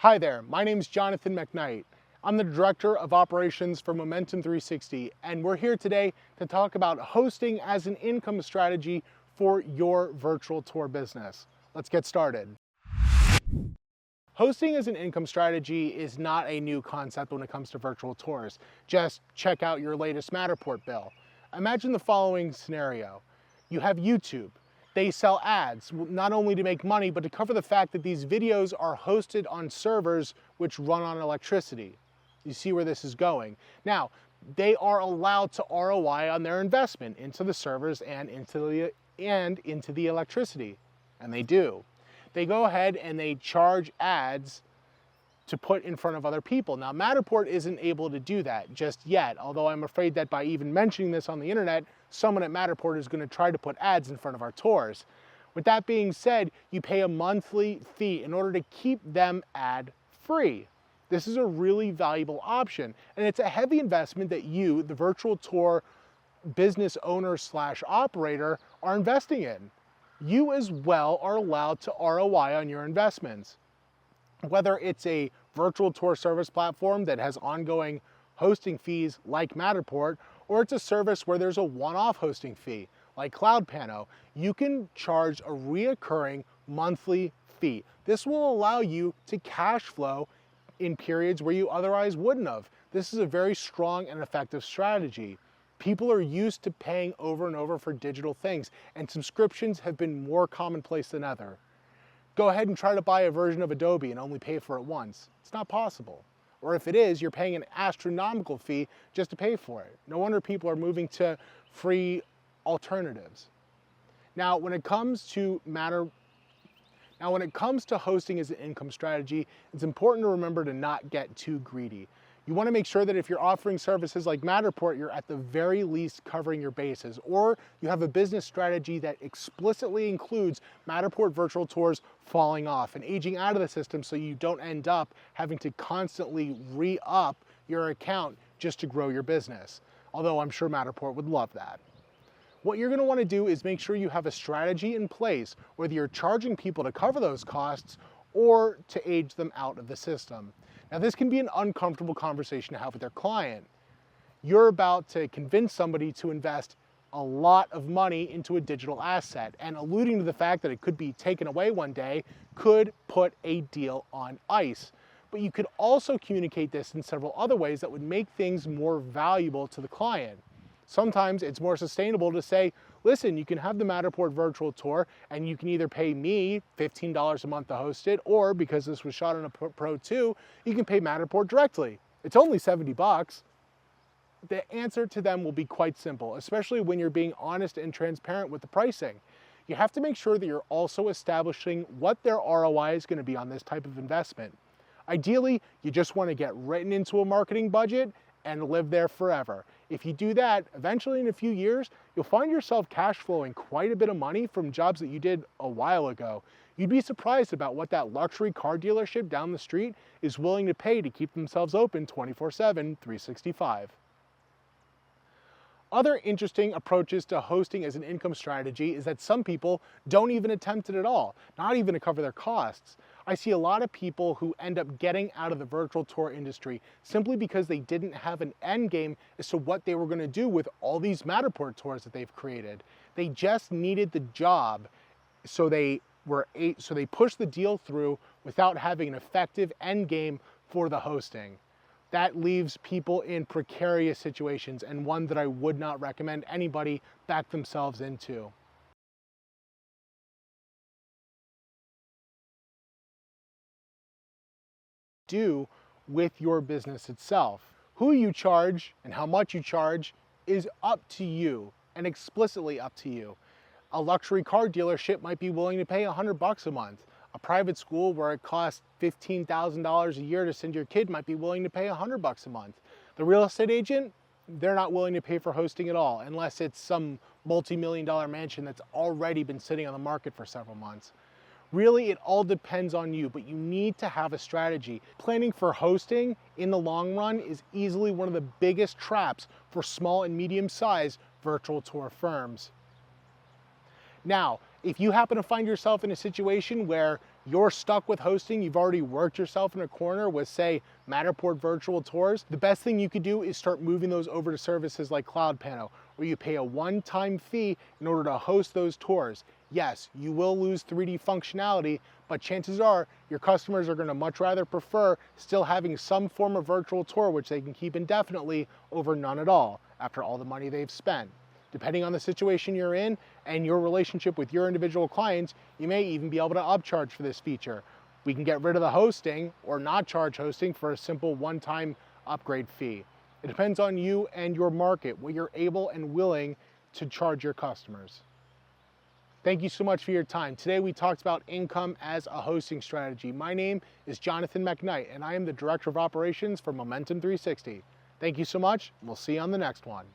Hi there, my name is Jonathan McKnight. I'm the Director of Operations for Momentum 360, and we're here today to talk about hosting as an income strategy for your virtual tour business. Let's get started. Hosting as an income strategy is not a new concept when it comes to virtual tours. Just check out your latest Matterport bill. Imagine the following scenario. You have YouTube. They sell ads, not only to make money, but to cover the fact that these videos are hosted on servers which run on electricity. You see where this is going. Now, they are allowed to ROI on their investment into the servers and into the electricity, and they do. They go ahead and they charge ads to put in front of other people. Now, Matterport isn't able to do that just yet, although I'm afraid that by even mentioning this on the internet, someone at Matterport is going to try to put ads in front of our tours. With that being said, you pay a monthly fee in order to keep them ad-free. This is a really valuable option, and it's a heavy investment that you, the virtual tour business owner / operator, are investing in. You as well are allowed to ROI on your investments. Whether it's a virtual tour service platform that has ongoing hosting fees like Matterport, or it's a service where there's a one-off hosting fee like CloudPano, you can charge a reoccurring monthly fee. This will allow you to cash flow in periods where you otherwise wouldn't have. This is a very strong and effective strategy. People are used to paying over and over for digital things, and subscriptions have been more commonplace than ever. Go ahead and try to buy a version of Adobe and only pay for it once. It's not possible. Or if it is, you're paying an astronomical fee just to pay for it. No wonder people are moving to free alternatives. Now, when it comes to hosting as an income strategy, it's important to remember to not get too greedy. You want to make sure that if you're offering services like Matterport, you're at the very least covering your bases, or you have a business strategy that explicitly includes Matterport virtual tours falling off and aging out of the system so you don't end up having to constantly re-up your account just to grow your business. Although I'm sure Matterport would love that. What you're going to want to do is make sure you have a strategy in place, whether you're charging people to cover those costs or to age them out of the system. Now, this can be an uncomfortable conversation to have with their client. You're about to convince somebody to invest a lot of money into a digital asset, and alluding to the fact that it could be taken away one day could put a deal on ice. But you could also communicate this in several other ways that would make things more valuable to the client. Sometimes it's more sustainable to say, listen, you can have the Matterport virtual tour and you can either pay me $15 a month to host it, or because this was shot on a Pro 2, you can pay Matterport directly. It's only $70. The answer to them will be quite simple, especially when you're being honest and transparent with the pricing. You have to make sure that you're also establishing what their ROI is going to be on this type of investment. Ideally, you just want to get written into a marketing budget and live there forever. If you do that, eventually in a few years, you'll find yourself cash flowing quite a bit of money from jobs that you did a while ago. You'd be surprised about what that luxury car dealership down the street is willing to pay to keep themselves open 24/7, 365. Other interesting approaches to hosting as an income strategy is that some people don't even attempt it at all, not even to cover their costs. I see a lot of people who end up getting out of the virtual tour industry simply because they didn't have an end game as to what they were going to do with all these Matterport tours that they've created. They just needed the job, so they pushed the deal through without having an effective end game for the hosting. That leaves people in precarious situations, and one that I would not recommend anybody back themselves into. Do with your business itself. Who you charge and how much you charge is up to you, and explicitly up to you. A luxury car dealership might be willing to pay $100 a month. A private school where it costs $15,000 a year to send your kid might be willing to pay $100 a month. The real estate agent, they're not willing to pay for hosting at all, unless it's some multi-million-dollar mansion that's already been sitting on the market for several months. Really, it all depends on you, but you need to have a strategy. Planning for hosting in the long run is easily one of the biggest traps for small and medium-sized virtual tour firms. Now, if you happen to find yourself in a situation where you're stuck with hosting, you've already worked yourself in a corner with, say, Matterport Virtual Tours, the best thing you could do is start moving those over to services like CloudPano, where you pay a one-time fee in order to host those tours. Yes, you will lose 3D functionality, but chances are your customers are going to much rather prefer still having some form of virtual tour which they can keep indefinitely over none at all after all the money they've spent. Depending on the situation you're in and your relationship with your individual clients, you may even be able to upcharge for this feature. We can get rid of the hosting or not charge hosting for a simple one-time upgrade fee. It depends on you and your market, what you're able and willing to charge your customers. Thank you so much for your time. Today we talked about income as a hosting strategy. My name is Jonathan McKnight and I am the Director of Operations for Momentum 360. Thank you so much, and we'll see you on the next one.